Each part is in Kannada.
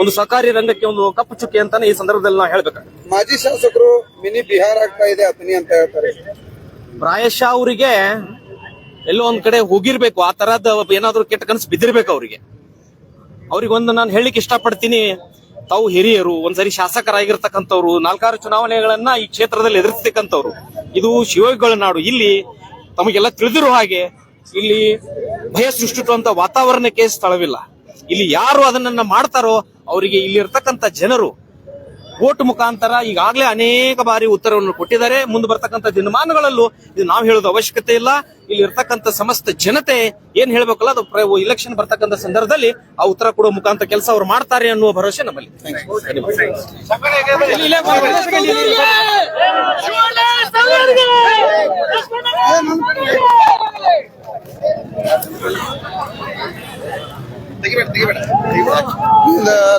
ಒಂದು ಸಹಕಾರಿ ರಂಗಕ್ಕೆ ಒಂದು ಕಪ್ಪು ಚುಕ್ಕಿ ಅಂತಾನೆ ಈ ಸಂದರ್ಭದಲ್ಲಿ ನಾವು ಹೇಳ್ಬೇಕು. ಮಾಜಿ ಶಾಸಕರು ಮಿನಿ ಬಿಹಾರ ಆಗ್ತಾ ಇದೆ ಅತನಿ ಅಂತ ಹೇಳ್ತಾರೆ. ಪ್ರಾಯಶಃ ಅವರಿಗೆ ಎಲ್ಲೋ ಒಂದ್ ಕಡೆ ಹೋಗಿರ್ಬೇಕು, ಆ ತರದ್ ಏನಾದ್ರು ಕೆಟ್ಟ ಕನಸು ಬಿದ್ದಿರ್ಬೇಕು ಅವ್ರಿಗೊಂದು ನಾನು ಹೇಳಿಕ್ ಇಷ್ಟಪಡ್ತೀನಿ. ತಾವು ಹಿರಿಯರು, ಒಂದ್ಸರಿ ಶಾಸಕರಾಗಿರ್ತಕ್ಕಂಥವ್ರು, 4-6 ಚುನಾವಣೆಗಳನ್ನ ಈ ಕ್ಷೇತ್ರದಲ್ಲಿ ಎದುರಿಸ್ತಕ್ಕಂಥವ್ರು. ಇದು ಶಿವಯೋಗಿಗಳ ನಾಡು. ಇಲ್ಲಿ ತಮಗೆಲ್ಲ ತಿಳಿದಿರೋ ಹಾಗೆ ಇಲ್ಲಿ ಭಯ ಸೃಷ್ಟಿಸುವಂತ ವಾತಾವರಣಕ್ಕೆ ಸ್ಥಳವಿಲ್ಲ. ಇಲ್ಲಿ ಯಾರು ಅದನ್ನ ಮಾಡ್ತಾರೋ ಅವರಿಗೆ ಇಲ್ಲಿ ಇರ್ತಕ್ಕಂಥ ಜನರು ವೋಟ್ ಮುಖಾಂತರ ಈಗಾಗಲೇ ಅನೇಕ ಬಾರಿ ಉತ್ತರವನ್ನು ಕೊಟ್ಟಿದ್ದಾರೆ. ಮುಂದೆ ಬರ್ತಕ್ಕಂಥ ದಿನಮಾನಗಳಲ್ಲೂ ಇದು ನಾವು ಹೇಳೋದು ಅವಶ್ಯಕತೆ ಇಲ್ಲ. ಇಲ್ಲಿ ಇರ್ತಕ್ಕಂಥ ಸಮಸ್ತ ಜನತೆ ಏನ್ ಹೇಳ್ಬೇಕಲ್ಲ, ಅದು ಇಲೆಕ್ಷನ್ ಬರ್ತಕ್ಕಂಥ ಸಂದರ್ಭದಲ್ಲಿ ಆ ಉತ್ತರ ಕೊಡುವ ಮುಖಾಂತರ ಕೆಲಸ ಅವ್ರು ಮಾಡ್ತಾರೆ ಅನ್ನುವ ಭರವಸೆ ನಮ್ಮಲ್ಲಿ.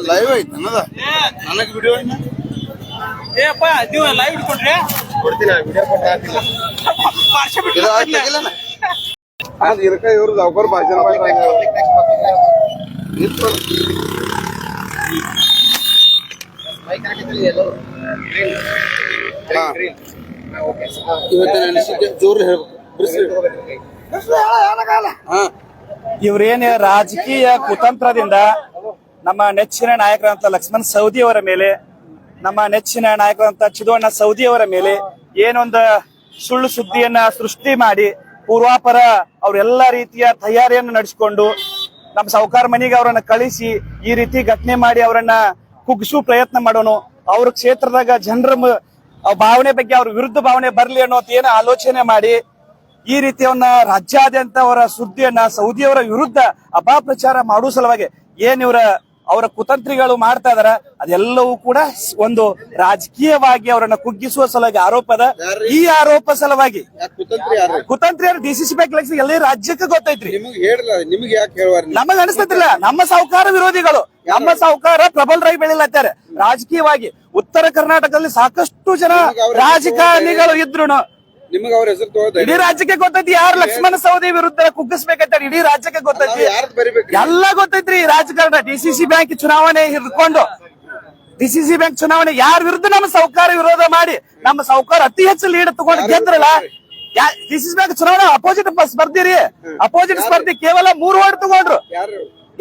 ಲೈವ್ ಐತೆ ನನಗೆ ವಿಡಿಯೋ ಏಪ್ಪ ನೀವು ಲೈವ್ ಇಟ್ಕೊಂಡ್ರೆ ಕೊಡ್ತೀನಿ. ವಿಡಿಯೋ ಇದಕ್ಕ ಇವ್ರು ಸಾವ್ಕಾರ ಭಾಷಣ ಇವತ್ತಿನ ಅನಿಸಿಕೆ ಜೋರು ಇವ್ರೇನ್ ರಾಜಕೀಯ ಕುತಂತ್ರದಿಂದ ನಮ್ಮ ನೆಚ್ಚಿನ ನಾಯಕರಂತ ಲಕ್ಷ್ಮಣ್ ಸವದಿ ಅವರ ಮೇಲೆ, ನಮ್ಮ ನೆಚ್ಚಿನ ನಾಯಕರಂತ ಚಿದೋಣ್ಣ ಸವದಿ ಅವರ ಮೇಲೆ ಏನೊಂದು ಸುಳ್ಳು ಸುದ್ದಿಯನ್ನ ಸೃಷ್ಟಿ ಮಾಡಿ ಪೂರ್ವಾಪರ ಅವ್ರೆಲ್ಲಾ ರೀತಿಯ ತಯಾರಿಯನ್ನು ನಡೆಸಿಕೊಂಡು ನಮ್ಮ ಸಾಹುಕಾರ ಮನೆಗೆ ಅವರನ್ನ ಕಳಿಸಿ ಈ ರೀತಿ ಘಟನೆ ಮಾಡಿ ಅವರನ್ನ ಕುಗ್ಗಿಸುವ ಪ್ರಯತ್ನ ಮಾಡೋನು. ಅವ್ರ ಕ್ಷೇತ್ರದಾಗ ಜನರ ಭಾವನೆ ಬಗ್ಗೆ ಅವ್ರ ವಿರುದ್ಧ ಭಾವನೆ ಬರ್ಲಿ ಅನ್ನೋದು ಏನು ಆಲೋಚನೆ ಮಾಡಿ ಈ ರೀತಿಯವನ್ನ ರಾಜ್ಯಾದ್ಯಂತ ಅವರ ಸುದ್ದಿಯನ್ನ ಸೌದಿಯವರ ವಿರುದ್ಧ ಅಪಪ್ರಚಾರ ಮಾಡುವ ಸಲುವಾಗಿ ಏನ್ ಅವರ ಕುತಂತ್ರಿಗಳು ಮಾಡ್ತಾ ಇದಾರ, ಅದೆಲ್ಲವೂ ಕೂಡ ಒಂದು ರಾಜಕೀಯವಾಗಿ ಅವರನ್ನ ಕುಗ್ಗಿಸುವ ಸಲುವಾಗಿ ಆರೋಪದ. ಈ ಆರೋಪ ಸಲುವಾಗಿ ಕುತಂತ್ರಿ DCC ಬ್ಯಾಂಕ್ ಎಲೆಕ್ಷನ್ ಎಲ್ಲ ರಾಜ್ಯಕ್ಕೆ ಗೊತ್ತೈತ್ರಿ. ನಮಗ್ ಅನಿಸ್ತೈತಿಲ್ಲ. ನಮ್ಮ ಸಾಹುಕಾರ ವಿರೋಧಿಗಳು, ನಮ್ಮ ಸಾಹುಕಾರ ಪ್ರಬಲರಾಗಿ ಬೆಳಿಲತ್ತಾರೆ ರಾಜಕೀಯವಾಗಿ. ಉತ್ತರ ಕರ್ನಾಟಕದಲ್ಲಿ ಸಾಕಷ್ಟು ಜನ ರಾಜಕಾರಣಿಗಳು ಇದ್ರು. ಇಡೀ ರಾಜ್ಯಕ್ಕೆ ಗೊತ್ತೈತಿ ಯಾರು ಲಕ್ಷ್ಮಣ ಸವದಿ ವಿರುದ್ಧ ಕುಗ್ಗಿಸ್ಬೇಕಂತ ಇಡೀ ರಾಜ್ಯಕ್ಕೆ ಗೊತ್ತೈತಿ, ಎಲ್ಲ ಗೊತ್ತೈತ್ರಿ. ರಾಜಕಾರಣ DCC ಬ್ಯಾಂಕ್ ಚುನಾವಣೆ ಹಿಡ್ಕೊಂಡು DCC ಬ್ಯಾಂಕ್ ಚುನಾವಣೆ ಯಾರ ವಿರುದ್ಧ ನಮ್ಮ ಸಾಹುಕಾರ ವಿರೋಧ ಮಾಡಿ ನಮ್ಮ ಸಾಹುಕಾರ ಅತಿ ಹೆಚ್ಚು ಲೀಡ್ ತಗೊಂಡು ಗೆದ್ರಲ್ಲ. DCC ಬ್ಯಾಂಕ್ ಚುನಾವಣೆ ಅಪೋಸಿಟ್ ಸ್ಪರ್ಧಿ ಅಪೋಸಿಟ್ ಸ್ಪರ್ಧಿ ಕೇವಲ 3 ಓಟ್ ತಗೊಂಡ್ರು.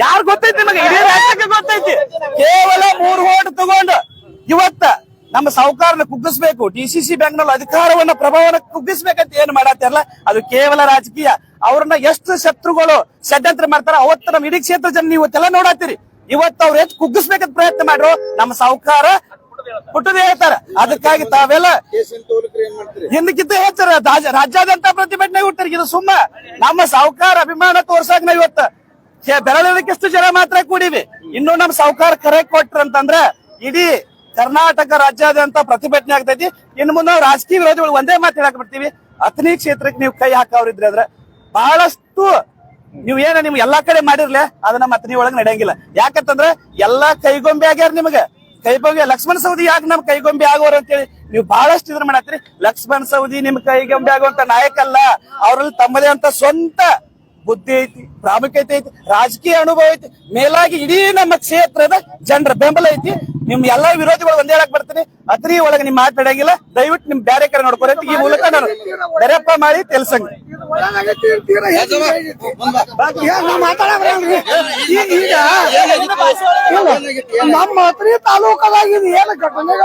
ಯಾರು ಗೊತ್ತೈತಿ ನಿಮಗೆ? ಇಡೀ ರಾಜ್ಯಕ್ಕೆ ಗೊತ್ತೈತಿ. ಕೇವಲ 3 ಓಟ್ ತಗೊಂಡು ಇವತ್ತ ನಮ್ಮ ಸಾಹುಕಾರನ ಕುಗ್ಗಿಸ್ಬೇಕು, DCC ಬ್ಯಾಂಕ್ ನಲ್ಲಿ ಅಧಿಕಾರವನ್ನ ಪ್ರಭಾವನ ಕುಗ್ಗಿಸ್ಬೇಕಂತ ಏನ್ ಮಾಡತ್ತಾರಲ್ಲ, ಅದು ಕೇವಲ ರಾಜಕೀಯ. ಅವ್ರನ್ನ ಎಷ್ಟು ಶತ್ರುಗಳು ಷಡ್ಯಂತ್ರ ಮಾಡ್ತಾರ ಅವತ್ತು ನಮ್ಮ ಇಡೀ ಕ್ಷೇತ್ರ ಜನ ನೀವು ಇವತ್ತೆಲ್ಲ ನೋಡತ್ತೀರಿ. ಇವತ್ತು ಅವ್ರು ಎಷ್ಟು ಕುಗ್ಗಿಸ್ಬೇಕಂತ ಪ್ರಯತ್ನ ಮಾಡ್ರು ನಮ್ಮ ಸಾಹುಕಾರ ಹುಟ್ಟದೇ ಹೇಳ್ತಾರ. ಅದಕ್ಕಾಗಿ ತಾವೆಲ್ಲ ಹಿಂದಕ್ಕಿಂತ ಹೇಳ್ತಾರ ರಾಜ್ಯಾದ್ಯಂತ ಪ್ರತಿಭಟನೆ ಹುಟ್ಟಾರ. ಇದು ಸುಮ್ಮ ನಮ್ಮ ಸಾಹುಕಾರ ಅಭಿಮಾನ ತೋರ್ಸಾಕ ನಾವ್ ಇವತ್ತು ಬೆರಳಿಕೆಷ್ಟು ಜನ ಮಾತ್ರ ಕೂಡಿವಿ. ಇನ್ನು ನಮ್ಮ ಸಾಹುಕಾರ ಕರೆ ಕೊಟ್ರಂತಂದ್ರ ಇಡೀ ಕರ್ನಾಟಕ ರಾಜ್ಯಾದ್ಯಂತ ಪ್ರತಿಭಟನೆ ಆಗ್ತೈತಿ. ಇನ್ನು ಮುಂದೆ ನಾವು ರಾಜಕೀಯ ವಿರೋಧಿಗಳು ಒಂದೇ ಮಾತು ಹೇಳಕ್ ಬಿಡ್ತೀವಿ, ಅತನಿ ಕ್ಷೇತ್ರಕ್ಕೆ ನೀವು ಕೈ ಹಾಕವ್ರಿದ್ರಿ ಅಂದ್ರೆ ಬಹಳಷ್ಟು ನೀವು ನಿಮ್ಗೆ ಎಲ್ಲಾ ಕಡೆ ಮಾಡಿರ್ಲೆ ಅದನ್ನ ಅತನಿ ಒಳಗ್ ನಡೆಯಂಗಿಲ್ಲ. ಯಾಕಂತಂದ್ರ ಎಲ್ಲಾ ಕೈಗೊಂಬೆ ಆಗ್ಯಾರ. ನಿಮ್ಗೆ ಕೈಗೊಂಬೆ ಲಕ್ಷ್ಮಣ ಸವದಿ ಯಾಕೆ ನಮ್ ಕೈಗೊಂಬೆ ಆಗೋರು ಅಂತೇಳಿ ನೀವು ಬಹಳಷ್ಟು ಇದ್ರ ಮಾಡತ್ತೀರಿ. ಲಕ್ಷ್ಮಣ ಸವದಿ ನಿಮ್ ಕೈಗೊಂಬೆ ಆಗುವಂತ ನಾಯಕ ಅಲ್ಲ. ಅವರಲ್ಲಿ ತಮ್ಮದೇ ಅಂತ ಸ್ವಂತ ಬುದ್ಧಿ ಐತಿ, ಪ್ರಾಮುಖ್ಯತೆ ಐತಿ, ರಾಜಕೀಯ ಅನುಭವ ಐತಿ, ಮೇಲಾಗಿ ಇಡೀ ನಮ್ಮ ಕ್ಷೇತ್ರದ ಜನರ ಬೆಂಬಲ ಐತಿ. ನಿಮ್ ಎಲ್ಲಾ ವಿರೋಧಿಗಳು ಒಂದೇ ಹೇಳಕ್ ಬರ್ತೀನಿ, ಅತನಿ ಒಳಗೆ ನಿಮ್ ಮಾತಾಡಂಗಿಲ್ಲ. ದಯವಿಟ್ಟು ನಿಮ್ ಬೇರೆ ಕಡೆ ನೋಡ್ಕೊರ. ಈ ಮೂಲಕ ನಾನು ಬೆರಪ್ಪ ಮಾಡಿ ತೆಲ್ಸಂಗ ನಮ್ಮ ಅತನಿ ತಾಲೂಕದಾಗಿ ಏನು ಘಟನೆ